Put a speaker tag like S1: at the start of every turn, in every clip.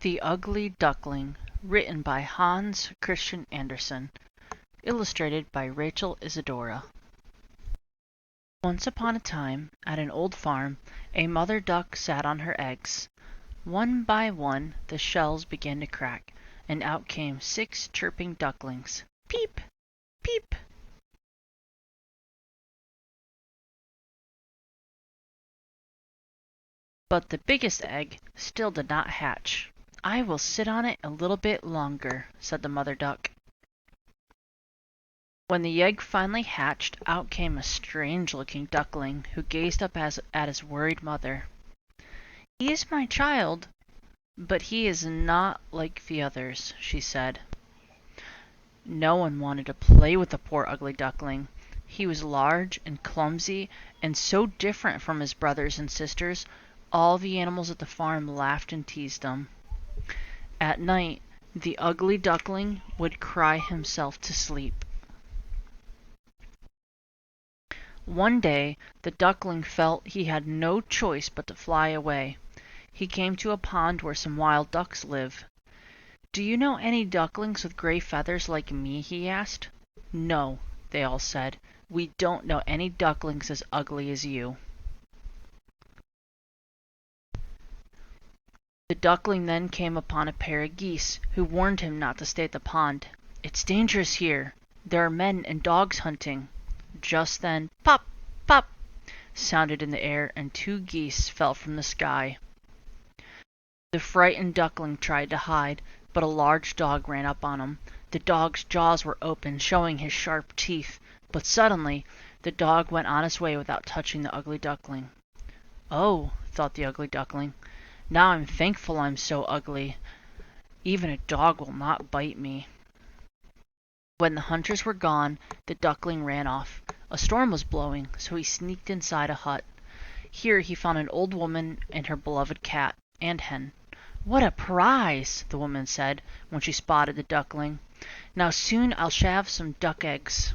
S1: The Ugly Duckling, written by Hans Christian Andersen, illustrated by Rachel Isadora. Once upon a time, at an old farm, a mother duck sat on her eggs. One by one, the shells began to crack, and out came 6 chirping ducklings. Peep! Peep! But the biggest egg still did not hatch. "I will sit on it a little bit longer," said the mother duck. When the egg finally hatched, out came a strange-looking duckling, who gazed up at his worried mother. "He is my child, but he is not like the others," she said. No one wanted to play with the poor ugly duckling. He was large and clumsy, and so different from his brothers and sisters, all the animals at the farm laughed and teased him. At night, the ugly duckling would cry himself to sleep. One day, the duckling felt he had no choice but to fly away. He came to a pond where some wild ducks live. "Do you know any ducklings with gray feathers like me?" he asked. "No," they all said. "We don't know any ducklings as ugly as you." The duckling then came upon a pair of geese, who warned him not to stay at the pond. "It's dangerous here. There are men and dogs hunting." Just then, pop, pop, sounded in the air, and 2 geese fell from the sky. The frightened duckling tried to hide, but a large dog ran up on him. The dog's jaws were open, showing his sharp teeth, but suddenly the dog went on his way without touching the ugly duckling. "Oh," thought the ugly duckling, "now I'm thankful I'm so ugly. Even a dog will not bite me." When the hunters were gone, the duckling ran off. A storm was blowing, so he sneaked inside a hut. Here he found an old woman and her beloved cat and hen. "What a prize!" the woman said, when she spotted the duckling. "Now soon I'll have some duck eggs."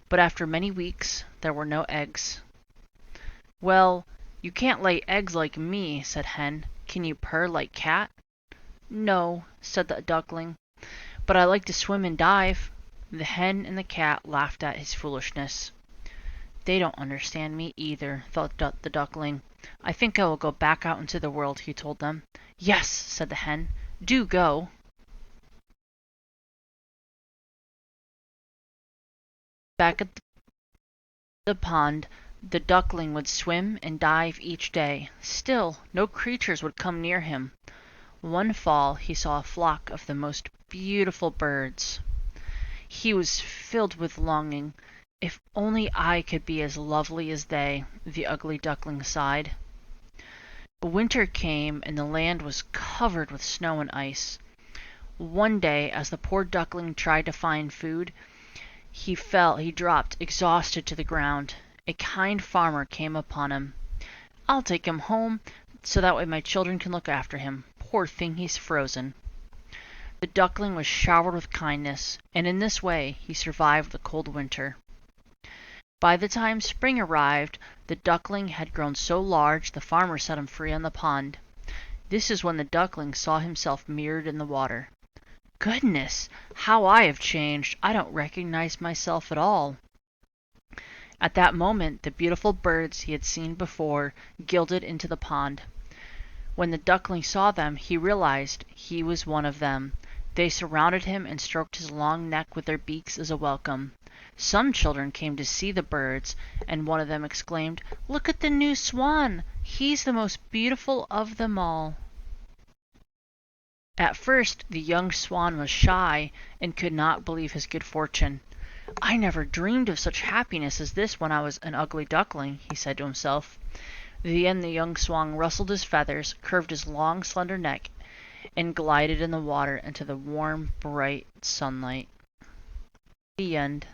S1: But after many weeks, there were no eggs. "Well, you can't lay eggs like me," said Hen. "Can you purr like cat?" "No," said the duckling, "but I like to swim and dive." The hen and the cat laughed at his foolishness. "They don't understand me either," thought the duckling. "I think I will go back out into the world," he told them. "Yes," said the hen. "Do go." Back at the pond, the duckling would swim and dive each day. Still, no creatures would come near him. One fall, he saw a flock of the most beautiful birds. He was filled with longing. "If only I could be as lovely as they," the ugly duckling sighed. Winter came, and the land was covered with snow and ice. One day, as the poor duckling tried to find food, he dropped exhausted to the ground. A kind farmer came upon him. "I'll take him home, so that way my children can look after him. Poor thing, he's frozen." The duckling was showered with kindness, and in this way he survived the cold winter. By the time spring arrived, the duckling had grown so large the farmer set him free on the pond. This is when the duckling saw himself mirrored in the water. "Goodness, how I have changed! I don't recognize myself at all." At that moment, the beautiful birds he had seen before gilded into the pond. When the duckling saw them, he realized he was one of them. They surrounded him and stroked his long neck with their beaks as a welcome. Some children came to see the birds, and one of them exclaimed, "Look at the new swan! He's the most beautiful of them all." At first, the young swan was shy and could not believe his good fortune. "I never dreamed of such happiness as this when I was an ugly duckling," he said to himself. Then the young swan rustled his feathers, curved his long, slender neck, and glided in the water into the warm, bright sunlight. The end.